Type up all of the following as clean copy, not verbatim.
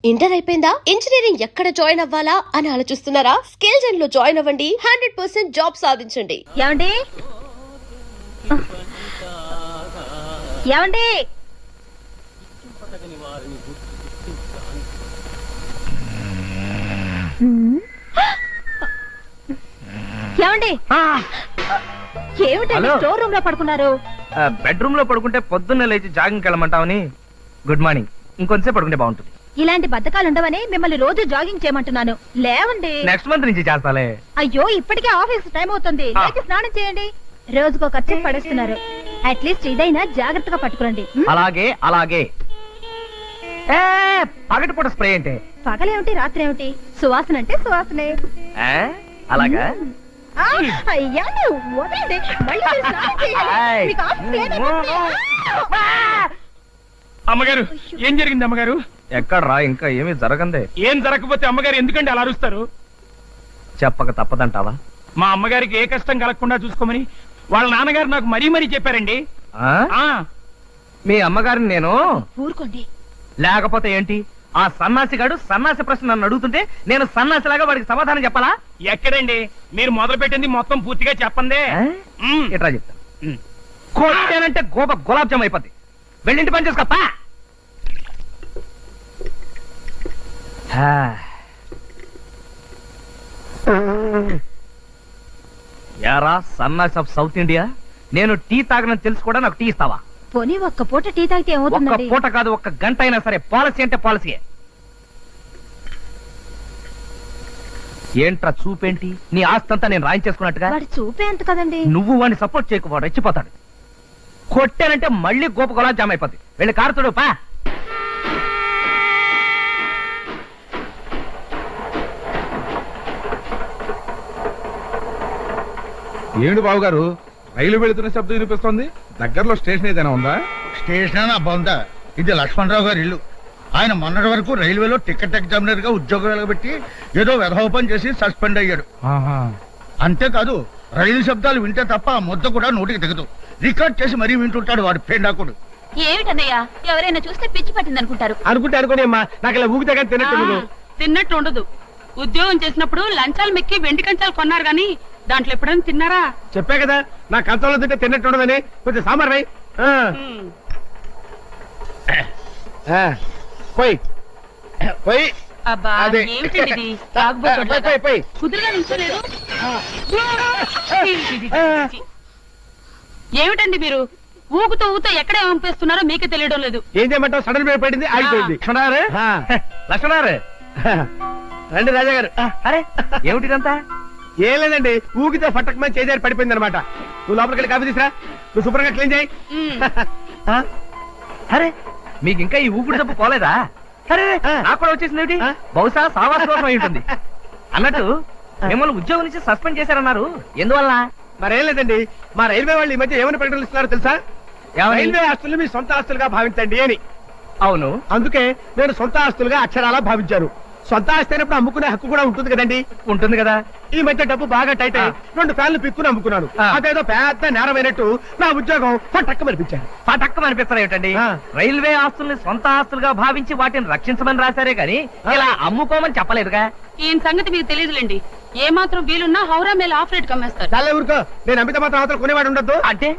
Inter అయిపోయిందా? Engineering ఎక్కడ join అవ్వాలా అని ఆలోచిస్తున్నారా? స్కిల్ జెన్ లో జాయిన్ అవ్వండి. 100% జాబ్ సాధించండి. ఏమండి ఏమండి ఏమండి ఏమిటండి స్టోర్ రూమ్ లో పడుకున్నారు? బెడ్రూమ్ లో పడుకుంటే పొద్దున్నే లేచి జాగింగ్ వెళ్ళమంటావని. Good morning. ఇంకొంచెం పడుకుంటే బాగుంటుంది. ఇలాంటి బద్ధకాలు ఉండవని మిమ్మల్ని రోజు జాగింగ్ చేయమంటున్నాను. లేవండి. నెక్స్ట్ మంత్ నుంచి చేస్తాలే. అయ్యో ఇప్పటికే ఆఫీస్ టైం అవుతుంది. లేచి స్నానం చేయండి. రోజుకో ఖర్చు పడేస్తున్నారు. అట్లీస్ట్ ఇదైనా జాగ్రత్తగా పట్టుకోండి. అలాగే అలాగే. పగటిపూట స్ప్రే అంటే పగలేమిటి రాత్రి ఏమిటి? సువాసన అంటే సువాసనే. అలాగా. అయ్యా వదలండి. మళ్ళీ మీరు స్నానం చేయాలి. మీకు ఆఫీస్ లేదని. అమ్మగారు ఏం జరిగింది అమ్మగారు? ఎక్కడ్రా? ఇంకా ఏమీ జరగందే. ఏం జరగకపోతే అమ్మగారు ఎందుకంటే అలా అరుస్తారు? చెప్పక తప్పదంటావా? మా అమ్మగారికి ఏ కష్టం కలగకుండా చూసుకోమని వాళ్ళ నాన్నగారు నాకు మరీ మరీ చెప్పారండి. మీ అమ్మగారిని నేను ఊరుకోండి. లేకపోతే ఏంటి? ఆ సన్నాసిగాడు సన్నాసి ప్రశ్న నన్ను అడుగుతుంటే నేను సన్నాసిలాగా వాడికి సమాధానం చెప్పాలా? ఎక్కడండి మీరు మొదలు పెట్టింది మొత్తం పూర్తిగా చెప్పందే. ఎట్లా చెప్తా? కొట్టానంటే గులాబ్ జామ్ అయిపోద్ది. వెళ్ళింటి పని చేసుకోపా. యారా సన్నాస్ ఆఫ్ సౌత్ ఇండియా, నేను టీ తాగనని తెలుసు కూడా నాకు టీ ఇస్తావా? పోనీ ఒక్క పూట టీ తాగితే ఒక్క ఏమవుతుంది? పూట కాదు, ఒక్క గంట అయినా సరే. పాలసీ అంటే పాలసీయే. ఏంట్రా చూపేంటి? నీ ఆస్తంతా నేను రాయించేసుకున్నట్టుగా. వాడు చూపే అంత కదండి. నువ్వు వాడిని సపోర్ట్ చేయకు, వాడు రెచ్చిపోతాడు. కొట్టానంటే మళ్ళీ గోప గులాబ్ జామ్ అయిపోద్ది. వెళ్ళి కారుతుడు పా. ఏమిటి బాబు గారు, రైలు వెళుతున్న శబ్దం వినిపిస్తోంది? దగ్గరలో స్టేషన్ ఏదైనా ఉందా? స్టేషన్ బొంద. ఇది లక్ష్మణరావు గారి ఇల్లు. ఆయన మొన్నటి వరకు రైల్వేలో టికెట్ ఎగ్జామినర్ గా ఉద్యోగం వెలగబెట్టి ఏదో వెధోపం చేసి సస్పెండ్ అయ్యాడు. అంతేకాదు రైలు శబ్దాలు వింటే తప్ప ఆ ముద్ద కూడా నోటికి దిగదు. రికార్డ్ చేసి మరీ వింటుంటాడు వాడు పేండాకుడు. ఏమిటన్నయ్యా, ఎవరైనా చూస్తే పిచ్చి పట్టింది అనుకుంటారు. అనుకోండి అమ్మా, నాకు ఇలా ఊగితే కానీ తిన్నట్టు ఉండదు. ఉద్యోగం చేసినప్పుడు లంచాలు మెక్కి వెండి కంచాలు కొన్నారు గాని దాంట్లో ఎప్పుడైనా తిన్నారా? చెప్పా కదా, నా కంచంలో తింటే తిన్నట్టు ఉండదని. కొంచెం సాంబార్ రై. పోయి అబ్బా అదే. ఏమిటిది? కుదురుగా నిల్చోలేదు. ఏమిటండి మీరు ఊగుతూ ఊగుతూ ఎక్కడ పంపిస్తున్నారో మీకే తెలియడం లేదు. ఏం చేయమంటావు? సడన్ బ్రేక్ పడింది, ఆగిపోయింది. లక్ష్మణారు రండి రాజా గారు. అరే ఏమిటిదంతా? ఏం లేదండి, ఊగితే ఫట్టకమని చేజారి పడిపోయింది అనమాట. నువ్వు లోపలికి వెళ్ళి కాఫీ తీసురా. నువ్వు శుభ్రంగా క్లీన్ చేయి. అరే మీకు ఇంకా ఈ ఊపిరి తప్పు పోలేదా? అరే నాకు కూడా వచ్చేసింది ఏమిటి? బహుశా సావాస దోషం అయి ఉంటుంది. అన్నట్టు మిమ్మల్ని ఉద్యోగం నుంచి సస్పెండ్ చేశారన్నారు, ఎందువల్ల? మరేం లేదండి, మా రైల్వే వాళ్ళు ఈ మధ్య ఏమని ప్రకటనలు ఇస్తున్నారో తెలుసా? రైల్వే ఆస్తులు మీ సొంత ఆస్తులుగా భావించండి అని. అవును, అందుకే నేను సొంత ఆస్తులుగా అక్షరాలా భావించాను. సొంత ఆస్తి అయినప్పుడు అమ్ముకునే హక్కు కూడా ఉంటుంది కదండి. ఉంటుంది కదా. ఈ మధ్య డబ్బు బాగా టైట్ అయ్యి 2 ఫ్యాన్లు పిక్కుని అమ్ముకున్నాను. అదేదో పెద్ద నేరమైనట్టు నా ఉద్యోగం పట్టక్కమనిపించాను. పటక్కమనిపిస్తారు ఏమిటండి? రైల్వే ఆస్తుల్ని సొంత ఆస్తులుగా భావించి వాటిని రక్షించమని రాశారే గాని ఇలా అమ్ముకోమని చెప్పలేదుగా. ఈయన సంగతి మీకు తెలియదులేండి. ఏ మాత్రం వీలున్నా హౌరా మేల ఆఫ్ రేట్ కమ్మేస్తారు. చాలా ఊరుకో, నేను అమిత మాత్రం అవతల కొనేవాడు ఉండద్దు. అంటే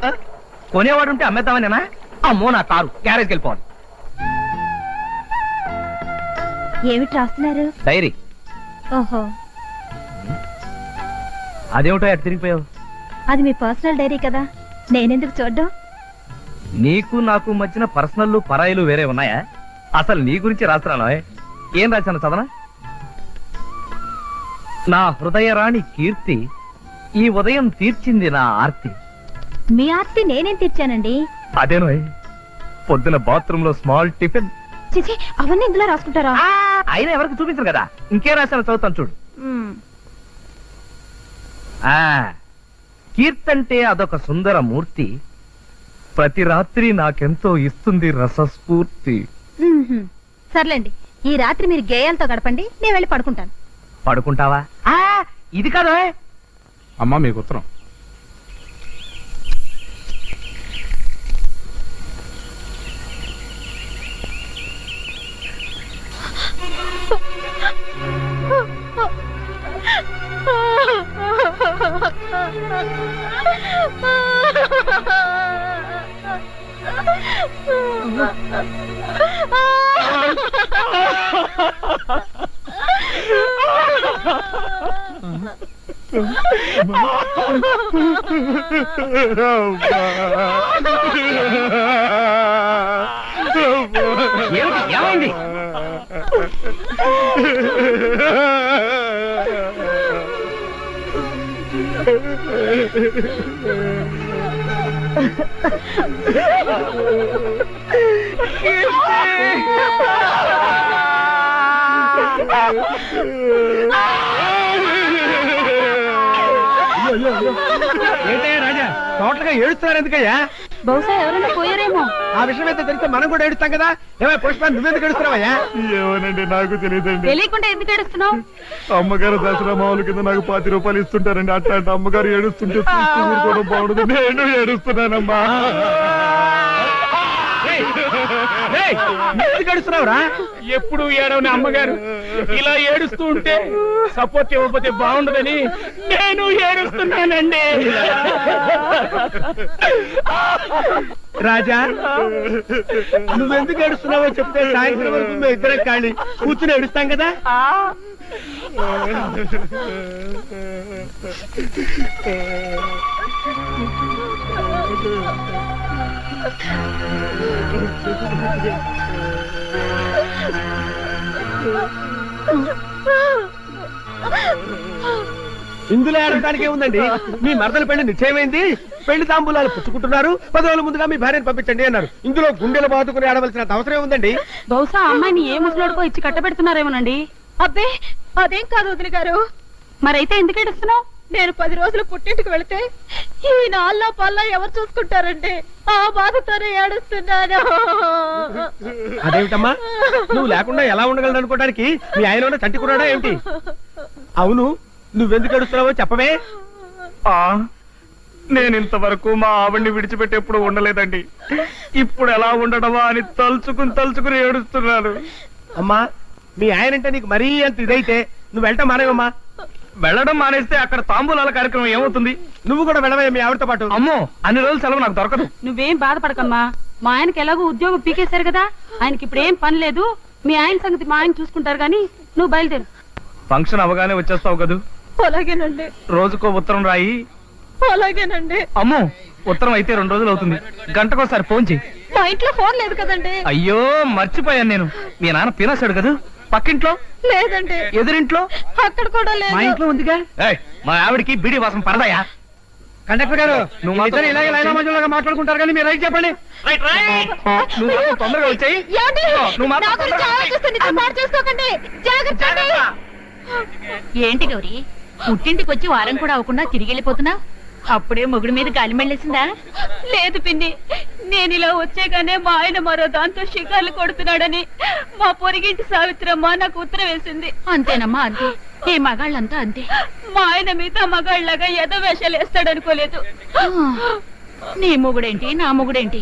కొనేవాడు ఉంటే అమ్మేద్దామనేనా? అమ్మో నా కారు గ్యారేజ్కి వెళ్ళిపోవాలి. ఏమిటి రాస్తున్నారు? డైరీ. ఓహో, అదేమిటో ఎటు తిరిగిపోయావు? అది మీ పర్సనల్ డైరీ కదా, నేనెందుకు చూడ్డం? నీకు నాకు మధ్యన పర్సనల్ పరాయిలు వేరే ఉన్నాయా? అసలు నీ గురించి రాస్తున్నాను. ఏం రాశాను చదవనా? నా హృదయరాణి కీర్తి ఈ ఉదయం తీర్చింది నా ఆర్తి. మీ ఆర్తి నేనేం తీర్చానండి? అదేనో పొద్దున బాత్రూమ్ లో స్మాల్ టిఫిన్. చిచి, అవన్నీ ఇందులో రాసుకుంటారా? అయినా ఎవరికి చూపించరు కదా. ఇంకే రాశాను, చదువుతాను చూడు. కీర్తంటే అదొక సుందర మూర్తి, ప్రతి రాత్రి నాకెంతో ఇస్తుంది రసస్ఫూర్తి. సర్లేండి, ఈ రాత్రి మీరు గేయాలతో గడపండి, నేను వెళ్ళి పడుకుంటాను. పడుకుంటావా? ఇది కాదు. అమ్మా మీకు ఉత్తరం. ఏమైంది? ఏంటయ్యా రాజా టోటల్ గా ఏడుస్తున్నారు ఎందుకయ్యా? బహుశా ఎవరైనా పోయారేమో. ఆ విషయం అయితే తెలిస్తే మనం కూడా ఏడుస్తాం కదా. ఏమై పుష్ప నువ్వెందుకు ఏడుస్తున్నావయ్యా? ఏమోనండి నాకు తెలియదండి. తెలియకుండా ఎందుకు ఏడుస్తున్నావు? అమ్మగారు దసరా మామూలు కింద నాకు 10 రూపాయలు ఇస్తుంటారండి. అట్లాంటి అమ్మగారు ఏడుస్తుంటే చూస్తూ ఊరుకోవడం బాగుండదు. నేను ఏడుస్తున్నానమ్మా. ఎందుకు ఏడుస్తున్నావురా? ఎప్పుడు ఏడవని అమ్మగారు ఇలా ఏడుస్తూ ఉంటే సపోర్ట్ ఇవ్వకపోతే బాగుండదని నేను ఏడుస్తున్నానండి. రాజా నువ్వెందుకు ఏడుస్తున్నావో చెప్తే సాయంత్రం వరకు మేము ఇద్దరం ఖాళీ కూర్చుని ఏడుస్తాం కదా. ఇందులో ఏడటానికి ఏముందండి? మీ మరదల పెళ్లి నిశ్చయమైంది, పెళ్లి తాంబూలాలు పుచ్చుకుంటున్నారు, 10 రోజుల ముందుగా మీ భార్యను పంపించండి అన్నారు. ఇందులో గుండెలు బాదుకుని ఆడవలసిన అవసరం ఏముందండి? బహుశా అమ్మాయిని ఏ ముసలోడుకో ఇచ్చి కట్టబెడుతున్నారేమోనండి. అబ్బే అదేం కాదు వదిన గారు. మరైతే ఎందుకు ఏడుస్తున్నావు? నేను 10 రోజులు పుట్టింటికి వెళితే ఈ నాళ్ళ పల్లా ఎవరు చూసుకుంటారండి? ఆ బాధతోనే ఏడుస్తున్నాను. అదేమిటమ్మా నువ్వు లేకుండా ఎలా ఉండగలను అనుకోవడానికి మీ ఆయన చంటికున్నాడా ఏమిటి? అవును నువ్వెందుకు ఏడుస్తున్నావో చెప్పవే. నేను ఇంతవరకు మా ఆవిడ్ని విడిచిపెట్టి ఎప్పుడు ఉండలేదండి. ఇప్పుడు ఎలా ఉండడమా అని తలుచుకుని ఏడుస్తున్నాను. అమ్మా మీ ఆయనంటే నీకు మరీ అంత ఇదైతే నువ్వు వెళ్ళటం మానేవమ్మా. వెళ్ళడం మానేస్తే అక్కడ తాంబూలాల కార్యక్రమం ఏమవుతుంది? నువ్వు కూడా వెళ్ళవే మీ ఆవిడతో పాటు. అమ్మో అన్ని రోజులు సెలవు నాకు దొరకదు. నువ్వేం బాధపడకమ్మా. మా ఆయనకి ఎలాగో ఉద్యోగం పీకేశారు కదా, ఆయనకి ఇప్పుడు ఏం పని లేదు. మీ ఆయన సంగతి మా ఆయన చూసుకుంటారు గాని నువ్వు బయలుదేరు. ఫంక్షన్ అవగానే వచ్చేస్తావు కదూ? అలాగేనండి. రోజుకో ఉత్తరం రాయి. అలాగేనండి. అమ్మో ఉత్తరం అయితే 2 రోజులు అవుతుంది. గంటకోసారి ఫోన్ చెయ్యి. మా ఇంట్లో ఫోన్ లేదు కదండి. అయ్యో మర్చిపోయాను నేను. మీ నాన్న పీనాశాడు కదా. పక్కింట్లో లేదండి. ఎదురింట్లో అక్కడ కూడా లేదు. మా ఇంట్లో ఉందిగా. మా ఆవిడికి బీడీ వాసన పడదాయా? కండక్టర్ గారు నువ్వు మీ ఇద్దరు ఇలాగే లైలా మధ్యలో మాట్లాడుకుంటారు కానీ మీరు రైట్ చెప్పండి. నువ్వు మాత్రం తొందరగా వచ్చాయి. ఏమండి? నువ్వు మాత్రం నా గురించి ఆలోచిస్తే నిజం పాడు చేసుకోకండి. జాగ్రత్త అండి. ఏంటి గౌరీ, పుట్టింటికి వచ్చి వారం కూడా అవ్వకుండా తిరిగి వెళ్ళిపోతున్నా? అప్పుడే మొగుడు మీద గాలి మెళ్ళేసిందా? లేదు పిన్ని, నేను ఇలా వచ్చేగానే మా ఆయన మరో దాంతో షికార్లు కొడుతున్నాడని మా పొరిగింటి సావిత్రమ్మ నాకు ఉత్తరం వేసింది. అంతేనమ్మా, అంతే. ఏ మగాళ్ళంతా అంతే. మా ఆయన మిగతా మగాళ్ళగా ఏదో వేషాలు వేస్తాడనుకోలేదు. నీ మొగుడేంటి నా మొగుడేంటి,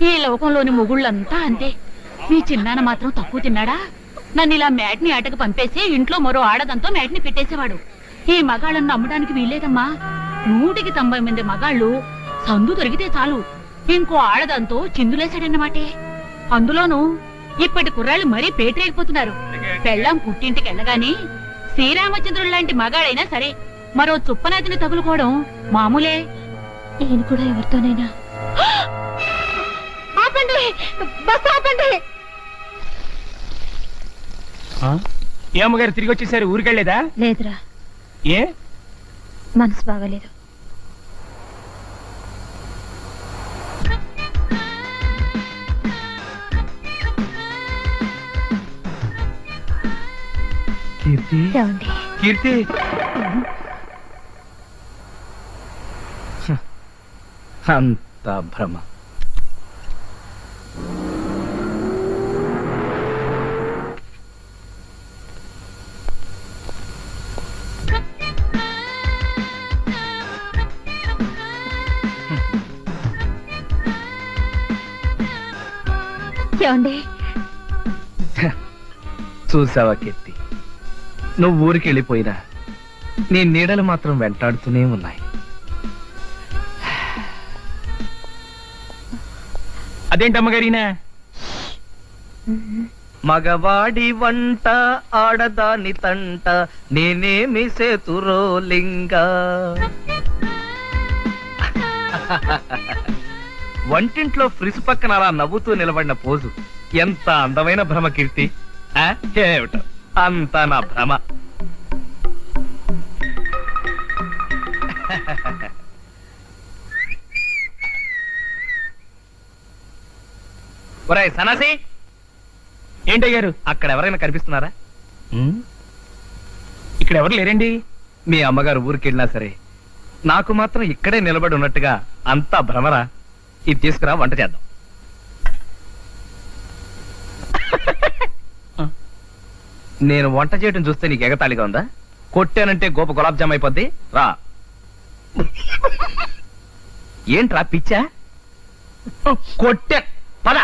ఈ లోకంలోని మొగుళ్ళంతా అంతే. మీ చిన్నాన్న మాత్రం తక్కువ తిన్నాడా? నన్ను ఇలా మ్యాట్ని ఆటకు పంపేసి ఇంట్లో మరో ఆడదంతో మ్యాట్ని పెట్టేసేవాడు. ఈ మగాళ్ళను నమ్మడానికి వీల్లేదమ్మా. 190 మగాళ్ళు సందు దొరికితే చాలు ఇంకో ఆడదంతో చిందులేశాడన్నమాటే. అందులోనూ ఇప్పటి కుర్రాళ్ళు మరీ పేటరేగిపోతున్నారు. పెళ్ళాం పుట్టింటికి వెళ్ళగాని శ్రీరామచంద్రుడు లాంటి మగాడైనా సరే మరో చుప్పనాతిని తగులుకోవడం మామూలే. ఈయన కూడా ఎవరితోనైనా. ఆపండి, బస్ ఆపండి. ఏ అమ్మగారు తిరిగి వచ్చేసారు? ఊరికెళ్ళేదా? లేదురా, ఏ మనసు బాగలేదు. కీర్తి, ఏమండి? కీర్తి అంత భ్రమ. ఏమండి? చూసావా కీర్తి, నువ్వు ఊరికి వెళ్ళిపోయినా నీ నీడలు మాత్రం వెంటాడుతూనే ఉన్నాయి. అదేంటి అమ్మగారినా? మగవాడి వంట ఆడదాని తంట నేనేమి సేతురోలింగా. వంటింట్లో ఫ్రిజ్ పక్కన అలా నవ్వుతూ నిలబడిన పోజు ఎంత అందమైన భ్రమ కీర్తి. ఏమిటో అంతా నా భ్రమ. ఒరేయ్ సన్నాసి, ఏంటయ్యారు అక్కడ ఎవరైనా కనిపిస్తున్నారా? ఇక్కడ ఎవరు లేరండి. మీ అమ్మగారు ఊరికెళ్ళినా సరే నాకు మాత్రం ఇక్కడే నిలబడి ఉన్నట్టుగా అంతా భ్రమరా. ఇది తీసుకురా, వంట చేద్దాం. నేను వంట చేయడం చూస్తే నీకు ఎగతాళిగా ఉందా? కొట్టానంటే గోప గులాబ్ జామ్ అయిపోద్ది. రా. ఏంట్రా పిచ్చా? కొట్టా పద.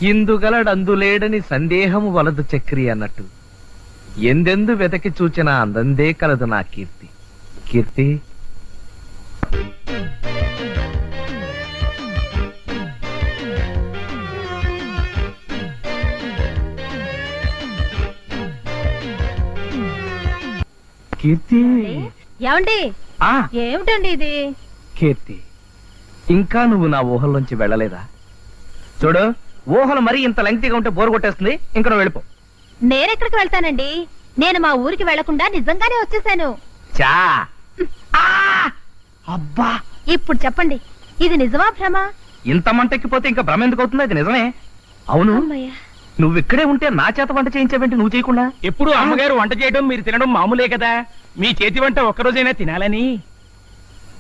ఇందుగలడందులేడని సందేహము వలదు చక్రి అన్నట్టు ఎందెందు వెతకి చూచిన అందందే కలదు నా కీర్తి. కీర్తి, కీర్తి. ఏమండి? ఆ ఏమిటండి ఇది? కీర్తి, ఇంకా నువ్వు నా ఊహల్లోంచి వెళ్ళలేదా? చూడు, ఊహలు మరీ ఇంత లెంగ్తీగా ఉంటే బోరు కొట్టేస్తుంది. ఇంకా నువ్వు వెళ్ళిపో. నేనెక్కడికి వెళ్తానండి? నేను మా ఊరికి వెళ్లకుండా నిజంగానే వచ్చేసాను. చా. అబ్బా, ఇప్పుడు చెప్పండి, ఇది నిజమా భ్రమ? ఇంత మంటెక్కిపోతే ఇంకా భ్రమ ఎందుకు అవుతుంది? అది నిజమే. అవును, అమ్మయ్య. నువ్వు ఇక్కడే ఉంటే నా చేత వంట చేయించావేంటి నువ్వు చేయకుండా? ఎప్పుడు అమ్మగారు వంట చేయడం మీరు తినడం మామూలే కదా. మీ చేతి వంట ఒక్కరోజైనా తినాలని.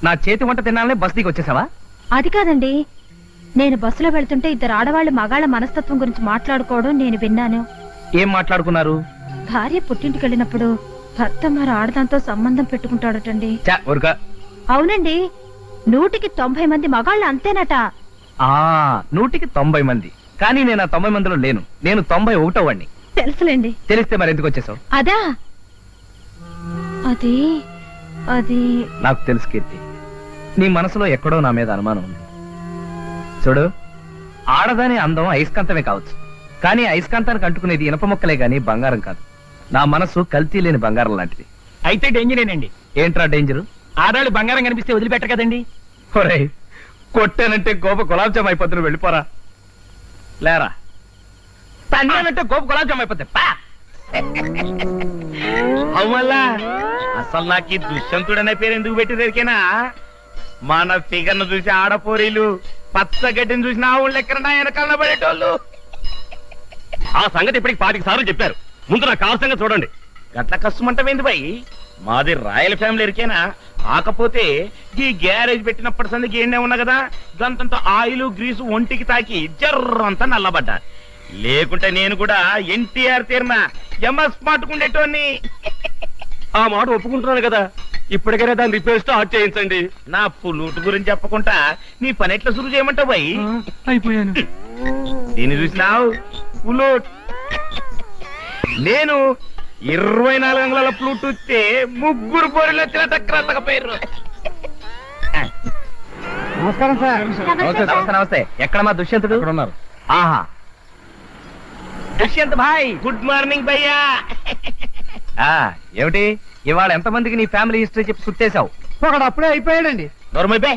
నా చేతి వంట తినాలనే బస్ దిగి వచ్చేసావా? అది కాదండి, నేను బస్సులో వెళ్తుంటే ఇద్దరు ఆడవాళ్ళు మగాళ్ళ మనస్తత్వం గురించి మాట్లాడుకోవడం నేను విన్నాను. ఏం మాట్లాడుకున్నారు? భార్య పుట్టింటికి వెళ్ళినప్పుడు భర్త మరి ఆడదాంతో సంబంధం పెట్టుకుంటాడటండి. చా, ఊరుకా. అవునండి, 190 మంది మగాళ్ళు అంతేనట. 190 మంది. కానీ నేను ఆ 90 మందిలో లేను. నేను 91వ వాడిని. తెలుసులేండి. తెలిస్తే మరి ఎందుకు వచ్చేసావు? అదా, అది అది నాకు తెలుసు కీర్తి, నీ మనసులో ఎక్కడో నా మీద అనుమానం ఉంది. చూడు, ఆడదాని అందం అయస్కాంతమే కావచ్చు, కానీ అయస్కాంతానికి అంటుకునేది ఇనప మొక్కలే గాని బంగారం కాదు. నా మనసు కల్తీ లేని బంగారం లాంటిది. అయితే డేంజరేనండి. ఏంట్రా డేంజరు? ఆడాళ్ళు బంగారం కనిపిస్తే వదిలిపెట్ట కదండి. ఒరేయ్, కొట్టానంటే గోప గులాబ్ జామ్ అయిపోతుంది. వెళ్ళిపోరా. లేరా. తన్నానంటే గోప గులాబ్ జామ్ అయిపోతే అవుమల్లా, అసలు నాకు ఈ దుష్యంతుడనే పేరు ఎందుకు పెట్టిదేరికేనా? మన ఫిగర్ ను చూసి ఆడపోరీలు పచ్చగడ్డిని చూసి నా ఊళ్ళో ఎక్కడ వెనకాల పడేటోళ్ళు. ఆ సంగతి ఇప్పటికి 25 సార్లు చెప్పారు. ముందు నా కారు సంగతి చూడండి. గట్ల కష్టమంటమేంది బాయ్? మాది రాయల్ ఫ్యామిలీ ఎరికేనా? కాకపోతే ఈ గ్యారేజ్ పెట్టినప్పటి సంది గేండే ఉన్నా కదా, గంతంత ఆయిల్ గ్రీసు ఒంటికి తాకి జర్రంతా నల్లబడ్డా. లేకుంటే నేను కూడా ఎన్టీఆర్ తీరిన ఎంఎస్ మాటుకుండేటోని. ఆ మాట ఒప్పుకుంటున్నాను కదా, ఇప్పటికైనా దాన్ని రిపేర్ స్టార్ట్ చేయించండి. నా పుల్లూటు గురించి చెప్పకుండా నీ పని ఎట్లా సురు చేయమంటావు బాయ్? అయిపోయాను. దీన్ని చూసినావు పుల్లూట్? నేను 24 అంగుళాల ఫ్లూట్ వస్తే 3 పోరీలు వచ్చిన తక్కువ పేరు. నమస్కారం సార్. నమస్తే నమస్తే. ఎక్కడ మా దుష్యంతుడు? ఉన్నారు. ఆహా, దుష్యంత్ భాయ్. గుడ్ మార్నింగ్ భయ్యా. ఏమిటి ఇవాళ ఎంతమందికి నీ ఫ్యామిలీ హిస్టరీ చెప్పి సుట్టేశావు? ఒకడు అప్పుడే అయిపోయాడండి. నోర్మైపే.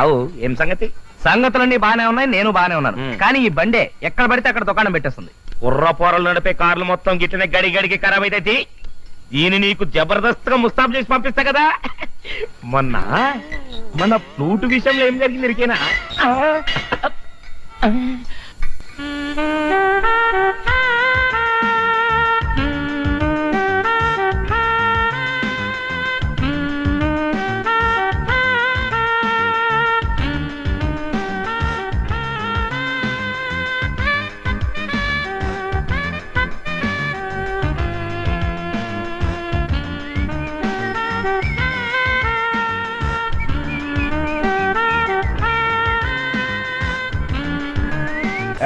అవు ఏం సంగతి? సంగతులన్నీ బానే ఉన్నాయి, నేను బానే ఉన్నాను. కానీ ఈ బండే ఎక్కడ పడితే అక్కడ దుకాణం పెట్టేస్తుంది. కుర్ర పోరలు నడిపే కార్లు మొత్తం గిట్లనే గడి గడికి ఖరాబ్ అయితే దీన్ని నీకు జబర్దస్త్ గా ముస్తాబ్ చేసి పంపిస్తా కదా. మొన్న మన ఫ్లూట్ విషయంలో ఏం జరిగింది ఇరికేనా?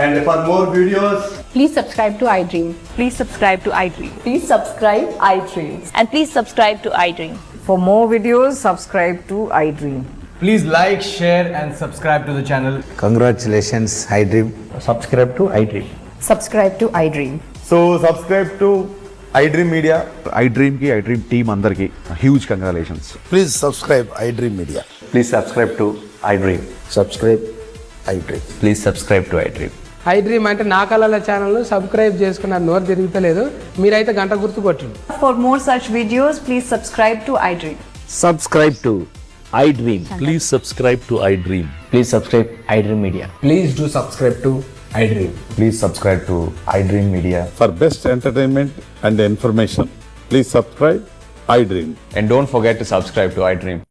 And for more videos, Please subscribe to iDream. Please subscribe to iDream. Please subscribe iDream. And please subscribe to iDream. For more videos, subscribe to iDream. Please like, share and subscribe to the channel. Congratulations, iDream. Subscribe to iDream. Subscribe to iDream. So subscribe to iDream media. iDream కి iDream team అందరికి huge congratulations. Please subscribe iDream Media. Please subscribe to iDream. Subscribe iDream. Please subscribe to iDream. iDream అంటే నా కళల channel subscribe చేసుకున్న నోరు తిరుగుతలేదు, మీరైతే గంట గుర్తు కొట్టండి. For more such videos, please subscribe to iDream. Subscribe to iDream. Please subscribe to iDream. Please subscribe iDream media. Please do subscribe to iDream. Please subscribe to iDream media. For best entertainment and information, please subscribe iDream. And don't forget to subscribe to iDream.